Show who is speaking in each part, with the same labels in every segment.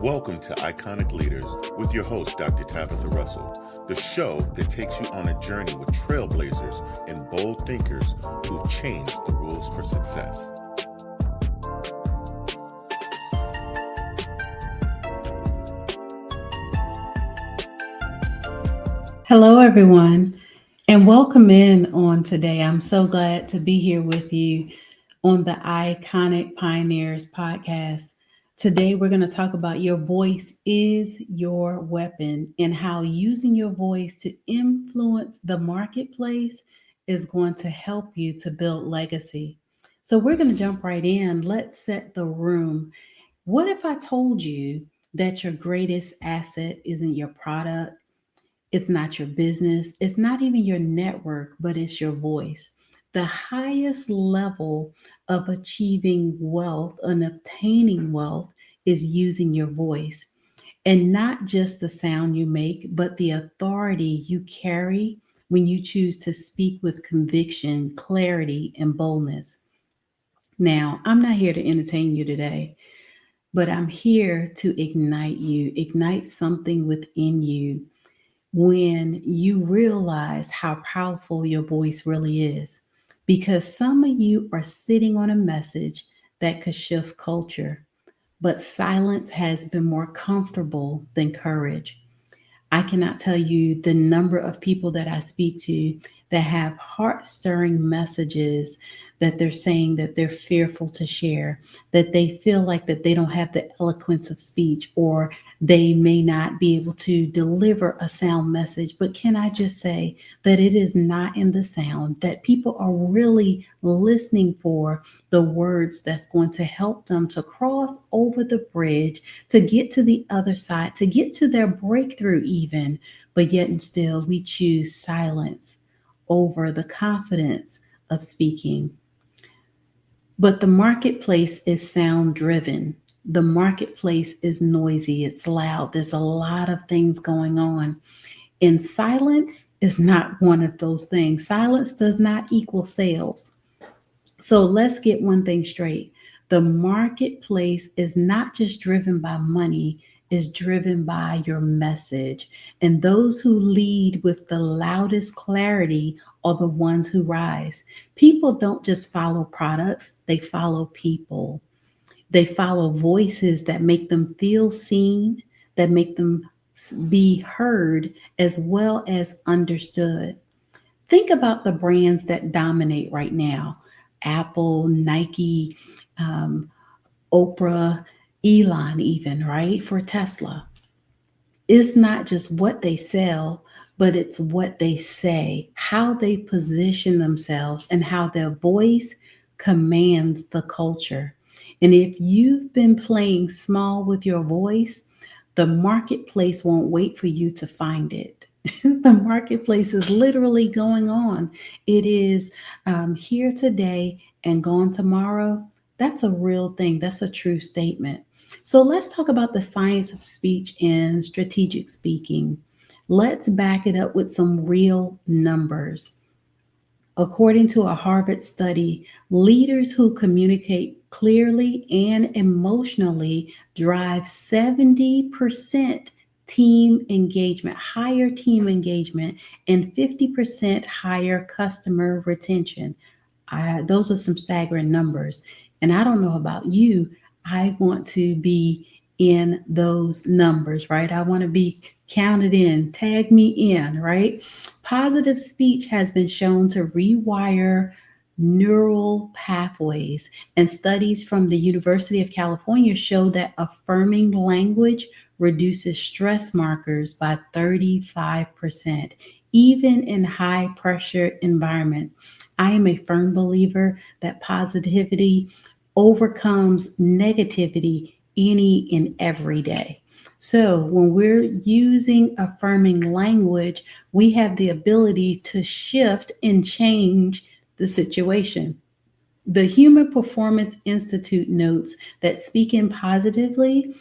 Speaker 1: Welcome to Iconic Leaders with your host, Dr. Tabatha Russell, the show that takes you on a journey with trailblazers and bold thinkers who've changed the rules for success.
Speaker 2: Hello, everyone, and welcome in on today. I'm so glad to be here with you on the Iconic Pioneers podcast. Today, we're going to talk about your voice is your weapon and how using your voice to influence the marketplace is going to help you to build legacy. So, we're going to jump right in. Let's set the room. What if I told you that your greatest asset isn't your product? It's not your business. It's not even your network, but it's your voice. The highest level of achieving wealth and obtaining wealth is using your voice. And not just the sound you make, but the authority you carry when you choose to speak with conviction, clarity, and boldness. Now, I'm not here to entertain you today, but I'm here to ignite something within you when you realize how powerful your voice really is. Because some of you are sitting on a message that could shift culture, but silence has been more comfortable than courage. I cannot tell you the number of people that I speak to that have heart stirring messages that they're saying that they're fearful to share, that they feel like that they don't have the eloquence of speech, or they may not be able to deliver a sound message. But can I just say that it is not in the sound, that people are really listening for the words that's going to help them to cross over the bridge, to get to the other side, to get to their breakthrough, even. But yet, and still, we choose silence over the confidence of speaking. But the marketplace is sound driven. The marketplace is noisy, it's loud, there's a lot of things going on. And silence is not one of those things. Silence does not equal sales. So let's get one thing straight. The marketplace is not just driven by money, is driven by your message. And those who lead with the loudest clarity are the ones who rise. People don't just follow products, they follow people. They follow voices that make them feel seen, that make them be heard as well as understood. Think about the brands that dominate right now: Apple, Nike, um, Oprah, Elon, even, right? For Tesla. It's not just what they sell, but it's what they say, how they position themselves, and how their voice commands the culture. And if you've been playing small with your voice, the marketplace won't wait for you to find it. The marketplace is literally going on. It is here today and gone tomorrow. That's a real thing. That's a true statement. So let's talk about the science of speech and strategic speaking. Let's back it up with some real numbers. According to a Harvard study, leaders who communicate clearly and emotionally drive 70% team engagement, higher team engagement, and 50% higher customer retention. Those are some staggering numbers. And I don't know about you, I want to be in those numbers, right? I want to be counted in, tag me in, right? Positive speech has been shown to rewire neural pathways, and studies from the University of California show that affirming language reduces stress markers by 35%, even in high pressure environments. I am a firm believer that positivity overcomes negativity any and every day. So, when we're using affirming language, we have the ability to shift and change the situation. The Human Performance Institute notes that speaking positively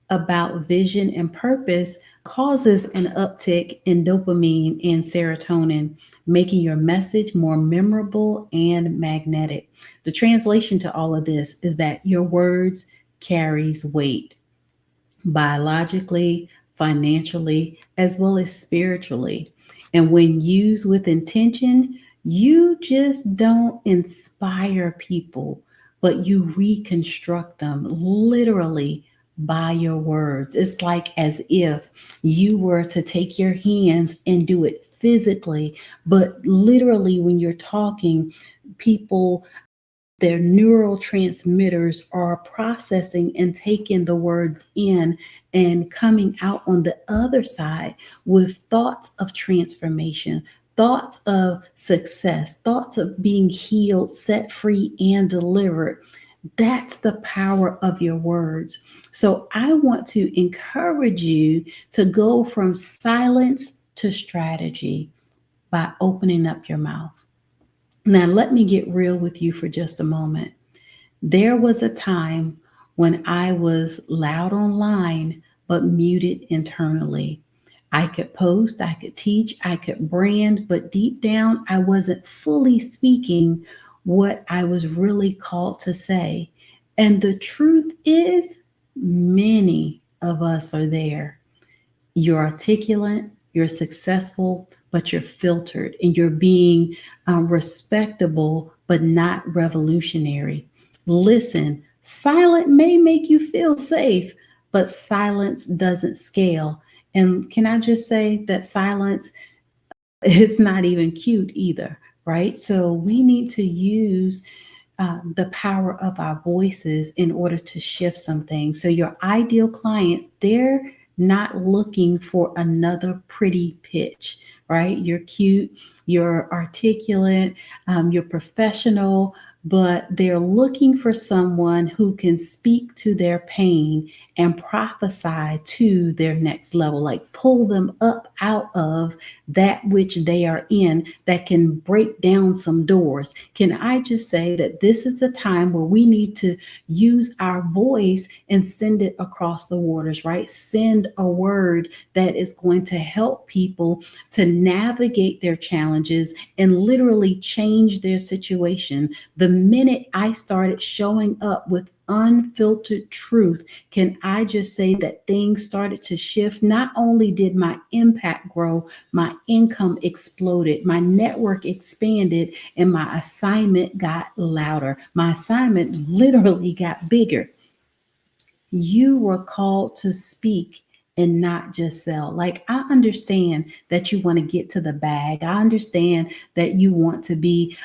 Speaker 2: about vision and purpose causes an uptick in dopamine and serotonin, making your message more memorable and magnetic. The translation to all of this is that your words carries weight. biologically, financially, as well as spiritually. And when used with intention, you just don't inspire people, but you reconstruct them literally by your words. It's like as if you were to take your hands and do it physically, but literally when you're talking, people, their neurotransmitters are processing and taking the words in and coming out on the other side with thoughts of transformation, thoughts of success, thoughts of being healed, set free, and delivered. That's the power of your words. So I want to encourage you to go from silence to strategy by opening up your mouth. Now, let me get real with you for just a moment. There was a time when I was loud online, but muted internally. I could post, I could teach, I could brand, but deep down, I wasn't fully speaking what I was really called to say. And the truth is, many of us are there. You're articulate, you're successful, but you're filtered and you're being respectable, but not revolutionary. Listen, silent may make you feel safe, but silence doesn't scale. And can I just say that silence is not even cute either, right? So we need to use the power of our voices in order to shift some things. So your ideal clients, they're not looking for another pretty pitch, right? You're cute, you're articulate, you're professional, but they're looking for someone who can speak to their pain and prophesy to their next level, like pull them up out of that which they are in, that can break down some doors. Can I just say that this is the time where we need to use our voice and send it across the waters, right? Send a word that is going to help people to navigate their challenges and literally change their situation. The minute I started showing up with unfiltered truth, can I just say that things started to shift? Not only did my impact grow, my income exploded, my network expanded, and my assignment got louder. My assignment literally got bigger. You were called to speak and not just sell. Like, I understand that you want to get to the bag. I understand that you want to be,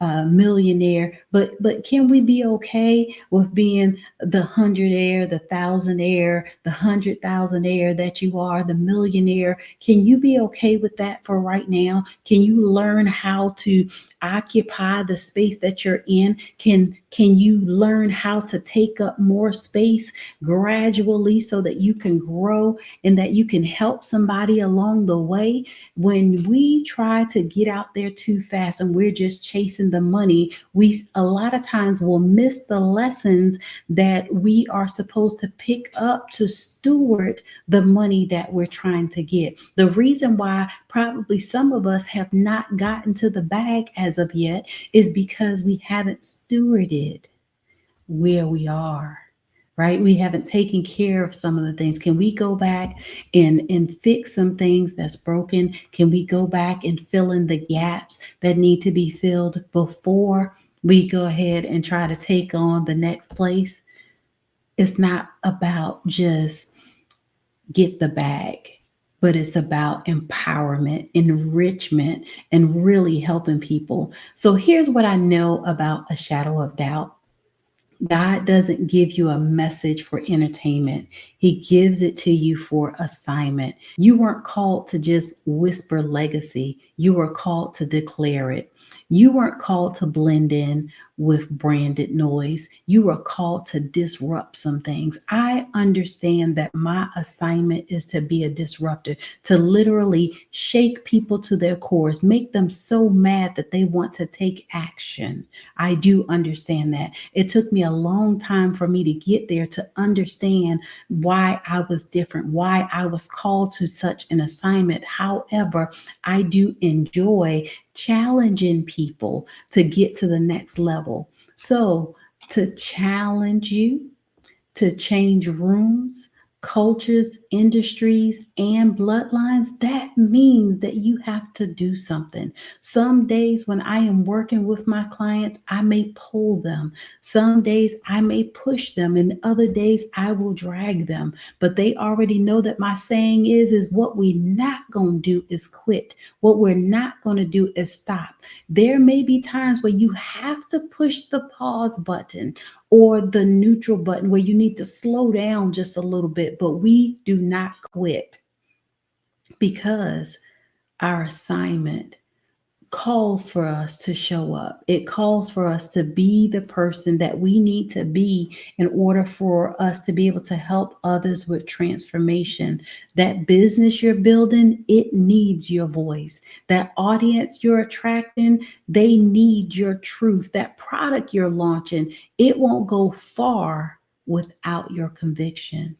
Speaker 2: a millionaire. But can we be okay with being the hundredaire, the thousandaire, the 100,000aire that you are, the millionaire? Can you be okay with that for right now? Can you learn how to occupy the space that you're in? Can you learn how to take up more space gradually so that you can grow and that you can help somebody along the way? When we try to get out there too fast and we're just chasing the money, we a lot of times will miss the lessons that we are supposed to pick up to steward the money that we're trying to get. The reason why probably some of us have not gotten to the bag as of yet is because we haven't stewarded where we are, right? We haven't taken care of some of the things. Can we go back and fix some things that's broken? Can we go back and fill in the gaps that need to be filled before we go ahead and try to take on the next place? It's not about just get the bag, but it's about empowerment, enrichment, and really helping people. So here's what I know about a shadow of doubt. God doesn't give you a message for entertainment. He gives it to you for assignment. You weren't called to just whisper legacy. You were called to declare it. You weren't called to blend in with branded noise. You were called to disrupt some things. I understand that my assignment is to be a disruptor, to literally shake people to their cores, make them so mad that they want to take action. I do understand that. It took me a long time for me to get there to understand why I was different, why I was called to such an assignment. However, I do enjoy challenging people to get to the next level. So, to challenge you, to change rooms, cultures, industries, and bloodlines, that means that you have to do something. Some days when I am working with my clients, I may pull them. Some days I may push them, and other days I will drag them. But they already know that my saying is what we not going to do is quit. What we're not going to do is stop. There may be times where you have to push the pause button or the neutral button where you need to slow down just a little bit, but we do not quit because our assignment calls for us to show up. It calls for us to be the person that we need to be in order for us to be able to help others with transformation. That business you're building, it needs your voice. That audience you're attracting, they need your truth. That product you're launching, it won't go far without your conviction.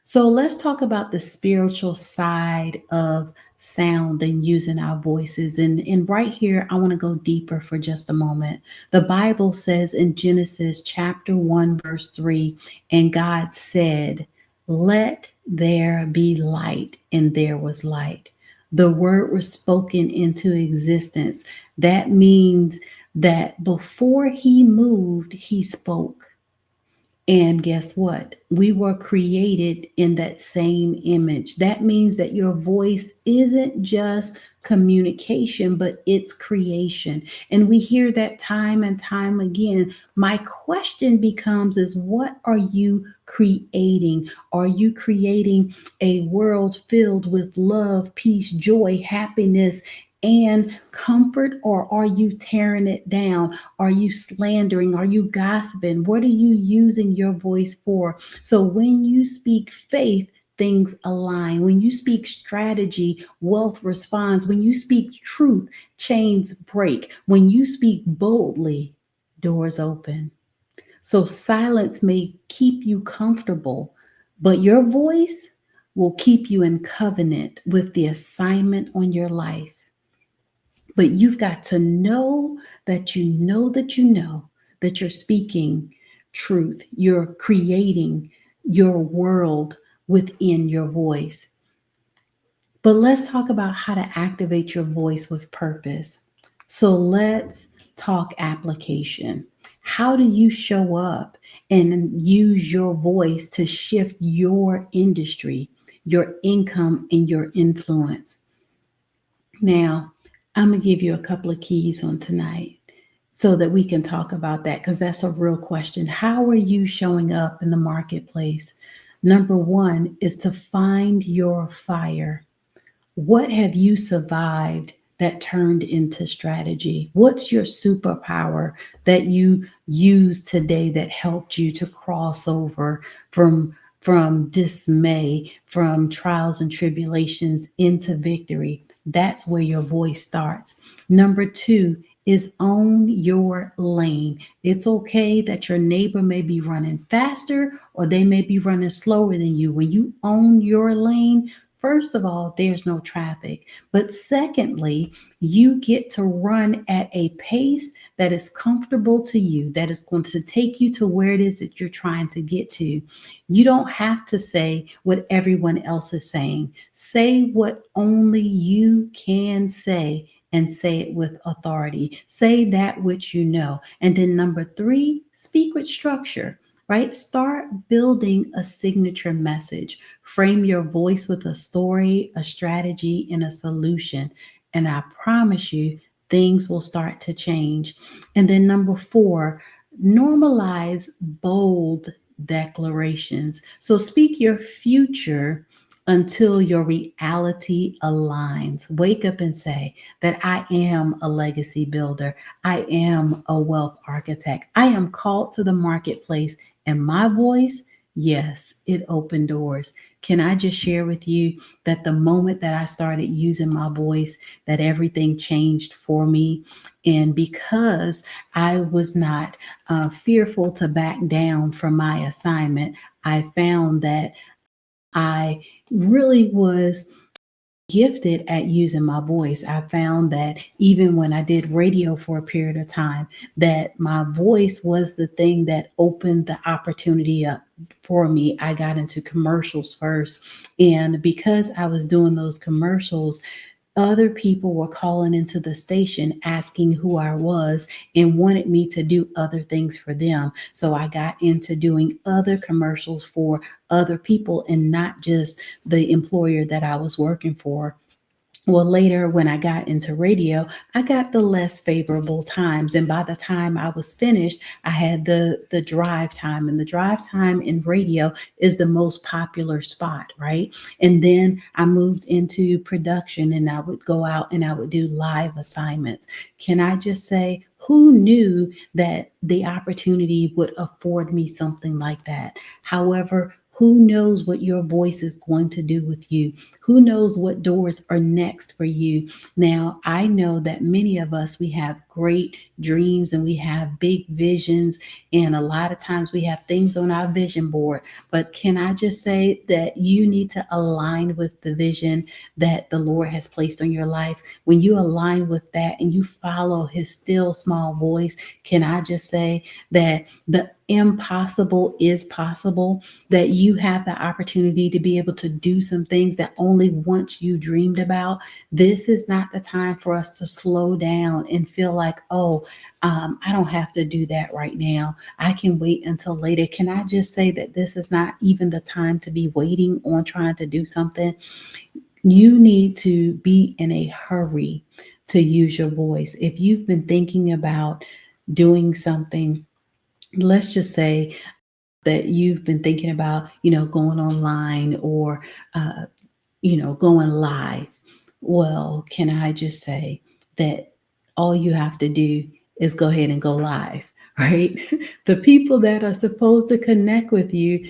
Speaker 2: So let's talk about the spiritual side of sound and using our voices. And right here, I want to go deeper for just a moment. The Bible says in Genesis chapter 1, verse 3, and God said, "Let there be light," and there was light. The word was spoken into existence. That means that before he moved, he spoke. And guess what? We were created in that same image. That means that your voice isn't just communication, but it's creation. And we hear that time and time again. My question becomes is what are you creating? Are you creating a world filled with love, peace, joy, happiness, and comfort, or are you tearing it down? Are you slandering? Are you gossiping? What are you using your voice for? So when you speak faith, things align. When you speak strategy, wealth responds. When you speak truth, chains break. When you speak boldly, doors open. So silence may keep you comfortable, but your voice will keep you in covenant with the assignment on your life. But you've got to know that you know that you know that you're speaking truth. You're creating your world within your voice. But let's talk about how to activate your voice with purpose. So let's talk application. How do you show up and use your voice to shift your industry, your income, and your influence? Now, I'm going to give you a couple of keys on tonight so that we can talk about that because that's a real question. How are you showing up in the marketplace? Number one is to find your fire. What have you survived that turned into strategy? What's your superpower that you use today that helped you to cross over from dismay, from trials and tribulations into victory? That's where your voice starts. Number two is own your lane. It's okay that your neighbor may be running faster or they may be running slower than you. When you own your lane, first of all, there's no traffic. But secondly, you get to run at a pace that is comfortable to you, that is going to take you to where it is that you're trying to get to. You don't have to say what everyone else is saying. Say what only you can say and say it with authority. Say that which you know. And then number three, speak with structure, right? Start building a signature message. Frame your voice with a story, a strategy, and a solution. And I promise you, things will start to change. And then number four, normalize bold declarations. So speak your future until your reality aligns. Wake up and say that I am a legacy builder. I am a wealth architect. I am called to the marketplace, and my voice, yes, it opened doors. Can I just share with you that the moment that I started using my voice, that everything changed for me? And because I was not fearful to back down from my assignment, I found that I really was gifted at using my voice. I found that even when I did radio for a period of time, that my voice was the thing that opened the opportunity up. for me, I got into commercials first. And because I was doing those commercials, other people were calling into the station asking who I was and wanted me to do other things for them. So I got into doing other commercials for other people and not just the employer that I was working for. Well, later when I got into radio, I got the less favorable times, and by the time I was finished, I had the drive time, and the drive time in radio is the most popular spot, right? And then I moved into production, and I would go out and I would do live assignments. Can I just say, who knew that the opportunity would afford me something like that? However, who knows what your voice is going to do with you? Who knows what doors are next for you? Now, I know that many of us, we have great dreams and we have big visions, and a lot of times we have things on our vision board. But can I just say that you need to align with the vision that the Lord has placed on your life? When you align with that and you follow his still small voice, can I just say that the impossible is possible, that you have the opportunity to be able to do some things that only once you dreamed about. This is not the time for us to slow down and feel like, oh, I don't have to do that right now. I can wait until later. Can I just say that this is not even the time to be waiting on trying to do something? You need to be in a hurry to use your voice. If you've been thinking about doing something, let's just say that you've been thinking about, going online or, uh, going live. Well, can I just say that all you have to do is go ahead and go live, right? The people that are supposed to connect with you,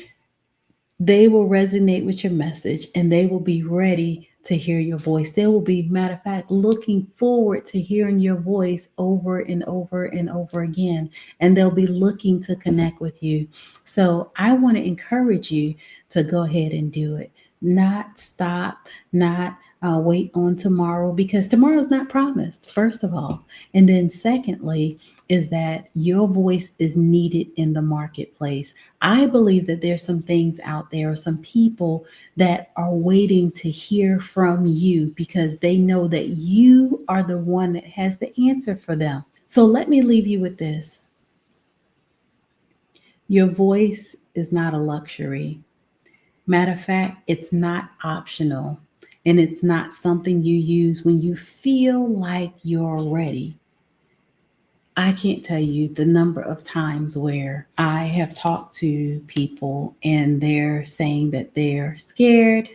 Speaker 2: they will resonate with your message and they will be ready to hear your voice. They will be, matter of fact, looking forward to hearing your voice over and over and over again. And they'll be looking to connect with you. So I want to encourage you to go ahead and do it. Not stop, not wait on tomorrow, because tomorrow is not promised, first of all. And then, secondly, is that your voice is needed in the marketplace. I believe that there's some things out there, or some people that are waiting to hear from you because they know that you are the one that has the answer for them. So let me leave you with this: your voice is not a luxury. Matter of fact, it's not optional, and it's not something you use when you feel like you're ready. I can't tell you the number of times where I have talked to people and they're saying that they're scared,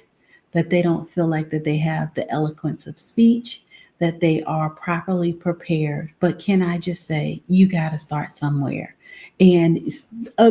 Speaker 2: that they don't feel like that they have the eloquence of speech, that they are properly prepared. But can I just say, you got to start somewhere. And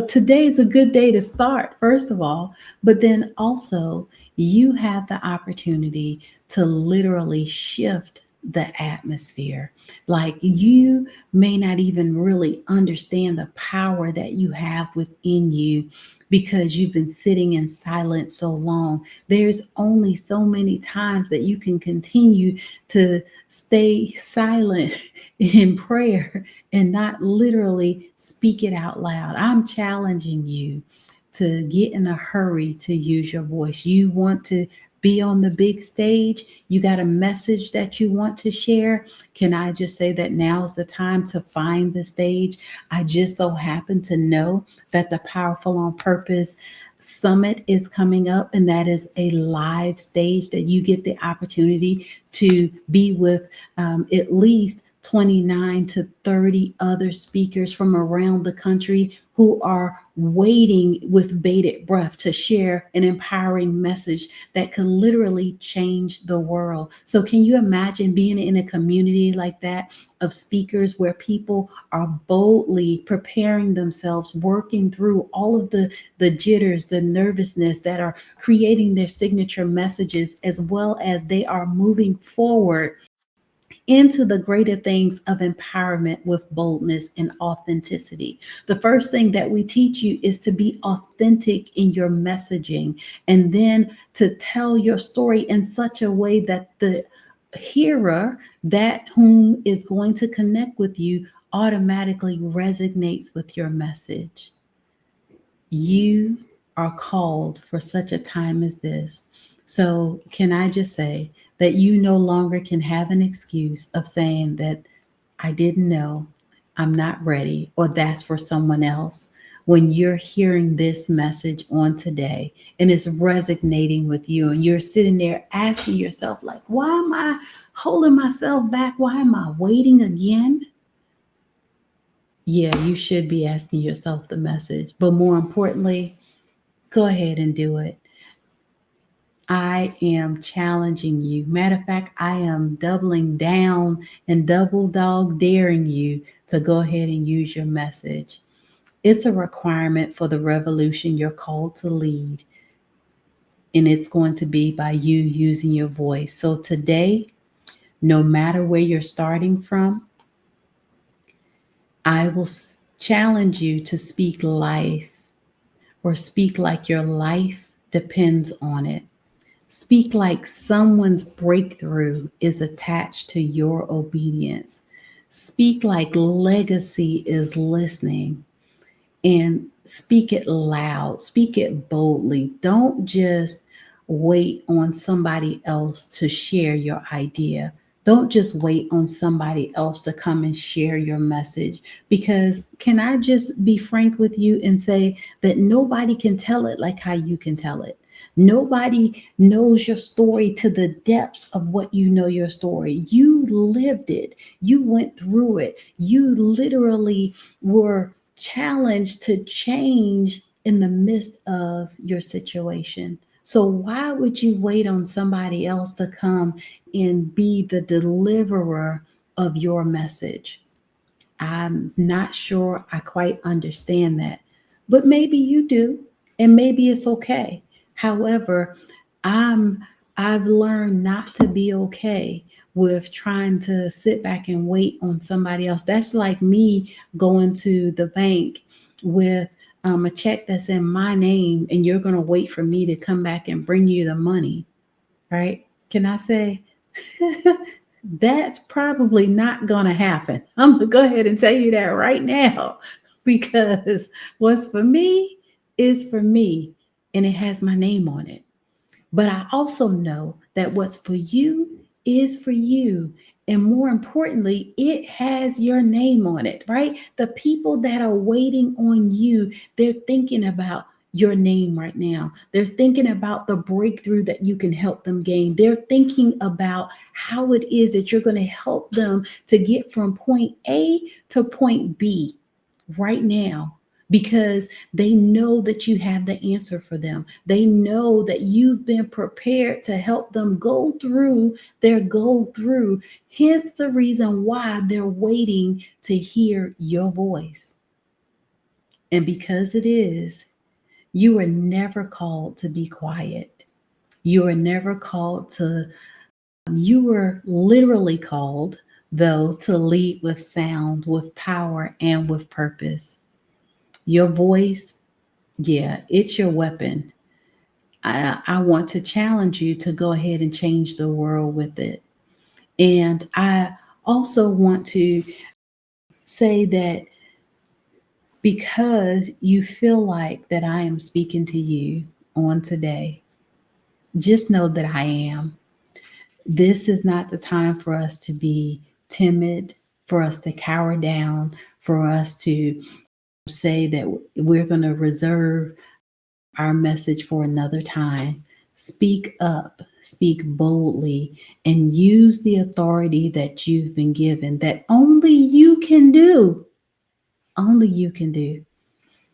Speaker 2: today is a good day to start, first of all, but then also you have the opportunity to literally shift the atmosphere. Like, you may not even really understand the power that you have within you because you've been sitting in silence so long. There's only so many times that you can continue to stay silent in prayer and not literally speak it out loud. I'm challenging you to get in a hurry to use your voice. You want to be on the big stage, you got a message that you want to share. Can I just say that now is the time to find the stage? I just so happen to know that the Powerful on Purpose Summit is coming up, and that is a live stage that you get the opportunity to be with at least 29 to 30 other speakers from around the country who are waiting with bated breath to share an empowering message that could literally change the world. So, can you imagine being in a community like that of speakers where people are boldly preparing themselves, working through all of the jitters, the nervousness, that are creating their signature messages, as well as they are moving forward into the greater things of empowerment with boldness and authenticity. The first thing that we teach you is to be authentic in your messaging, and then to tell your story in such a way that the hearer, that whom is going to connect with you, automatically resonates with your message. You are called for such a time as this. So, can I just say that you no longer can have an excuse of saying that I didn't know, I'm not ready, or that's for someone else. When you're hearing this message on today and it's resonating with you, and you're sitting there asking yourself, like, why am I holding myself back? Why am I waiting again? Yeah, you should be asking yourself the message. But more importantly, go ahead and do it. I am challenging you. Matter of fact, I am doubling down and double dog daring you to go ahead and use your message. It's a requirement for the revolution you're called to lead, and it's going to be by you using your voice. So today, no matter where you're starting from, I will challenge you to speak life, or speak like your life depends on it. Speak like someone's breakthrough is attached to your obedience. Speak like legacy is listening, and speak it loud, speak it boldly. Don't just wait on somebody else to share your idea. Don't just wait on somebody else to come and share your message. Because, can I just be frank with you and say that nobody can tell it like how you can tell it? Nobody knows your story to the depths of what you know your story. You lived it, you went through it, you literally were challenged to change in the midst of your situation. So, why would you wait on somebody else to come and be the deliverer of your message? I'm not sure I quite understand that, but maybe you do, and maybe it's okay. However, I'm I've learned not to be okay with trying to sit back and wait on somebody else. That's like me going to the bank with a check that's in my name, and you're going to wait for me to come back and bring you the money, right? Can I say that's probably not going to happen? I'm going to go ahead and tell you that right now, because what's for me is for me, and it has my name on it. But I also know that what's for you is for you. And more importantly, it has your name on it, right? The people that are waiting on you, they're thinking about your name right now. They're thinking about the breakthrough that you can help them gain. They're thinking about how it is that you're going to help them to get from point A to point B right now, because they know that you have the answer for them. They know that you've been prepared to help them go through their go through. Hence the reason why they're waiting to hear your voice. And because it is, you are never called to be quiet. You are never called to, you were literally called, though, to lead with sound, with power, and with purpose. Your voice, yeah, it's your weapon. I want to challenge you to go ahead and change the world with it. And I also want to say that because you feel like that I am speaking to you on today, just know that I am. This is not the time for us to be timid, for us to cower down, for us to say that we're going to reserve our message for another time. Speak up, speak boldly, and use the authority that you've been given, that only you can do. Only you can do.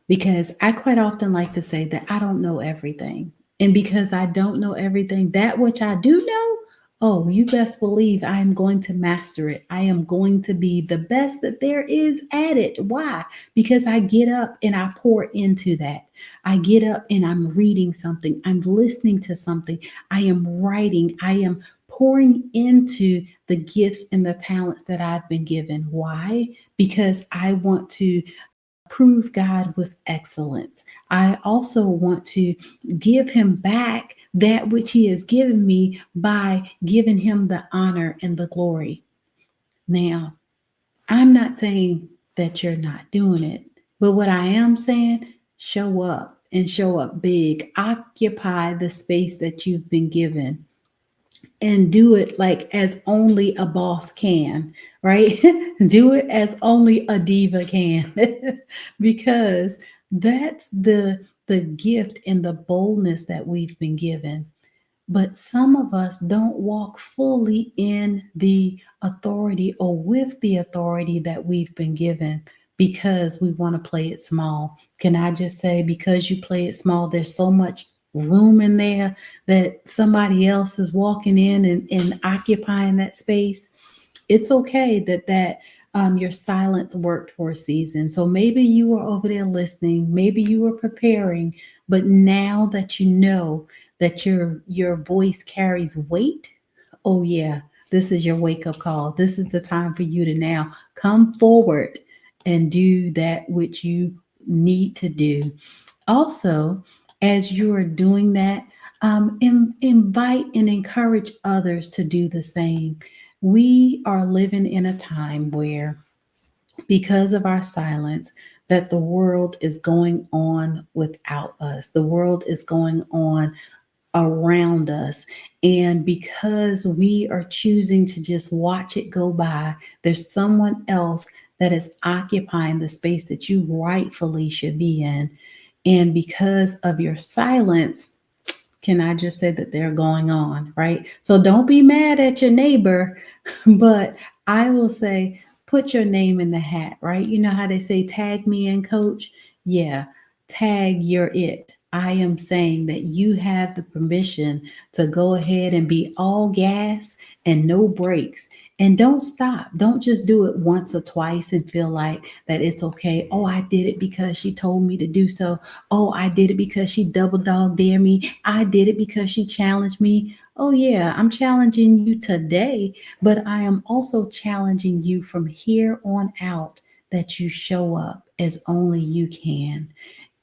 Speaker 2: Because I quite often like to say that I don't know everything. And because I don't know everything, that which I do know, oh, you best believe I am going to master it. I am going to be the best that there is at it. Why? Because I get up and I pour into that. I get up and I'm reading something, I'm listening to something, I am writing, I am pouring into the gifts and the talents that I've been given. Why? Because I want to prove God with excellence. I also want to give him back that which he has given me by giving him the honor and the glory. Now, I'm not saying that you're not doing it, but what I am saying, show up and show up big. Occupy the space that you've been given and do it like as only a boss can, right? Do it as only a diva can because that's the gift and the boldness that we've been given. But some of us don't walk fully in the authority or with the authority that we've been given because we want to play it small. Can I just say, because you play it small, there's so much room in there that somebody else is walking in and occupying that space. It's okay that your silence worked for a season. So maybe you were over there listening, maybe you were preparing, but now that you know that your voice carries weight, oh yeah, this is your wake up call. This is the time for you to now come forward and do that which you need to do. Also, as you are doing that, invite and encourage others to do the same. We are living in a time where, because of our silence, that the world is going on without us. The world is going on around us. And because we are choosing to just watch it go by, there's someone else that is occupying the space that you rightfully should be in. And because of your silence, can I just say that they're going on, right? So don't be mad at your neighbor, but I will say, put your name in the hat, right? You know how they say, tag me in, coach? Yeah, tag your it. I am saying that you have the permission to go ahead and be all gas and no brakes. And don't stop. Don't just do it once or twice and feel like that it's okay. Oh, I did it because she told me to do so. Oh, I did it because she double dog dare me. I did it because she challenged me. Oh, yeah, I'm challenging you today, but I am also challenging you from here on out that you show up as only you can,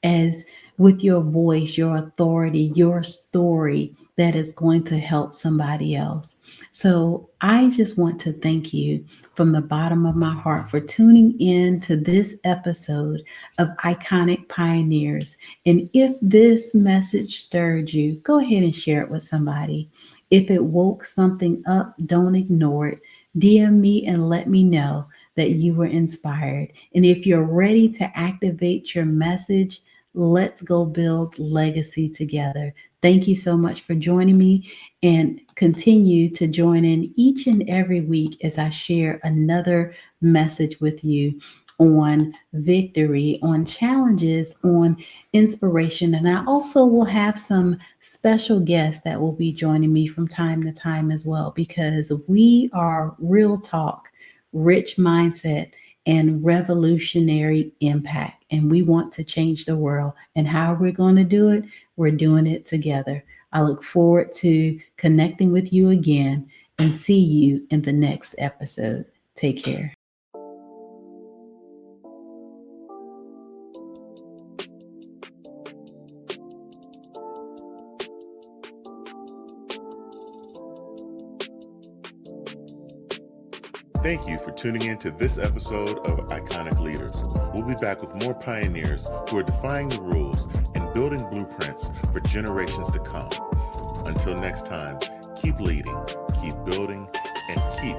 Speaker 2: as with your voice, your authority, your story that is going to help somebody else. So I just want to thank you from the bottom of my heart for tuning in to this episode of Iconic Pioneers. And if this message stirred you, go ahead and share it with somebody. If it woke something up, don't ignore it. DM me and let me know that you were inspired. And if you're ready to activate your message, let's go build legacy together. Thank you so much for joining me, and continue to join in each and every week as I share another message with you on victory, on challenges, on inspiration. And I also will have some special guests that will be joining me from time to time as well, because we are real talk, rich mindset, and revolutionary impact. And we want to change the world. And how we're going to do it, we're doing it together. I look forward to connecting with you again and see you in the next episode. Take care.
Speaker 1: Thank you for tuning in to this episode of Iconic Leaders. We'll be back with more pioneers who are defying the rules and building blueprints for generations to come. Until next time, keep leading, keep building, and keep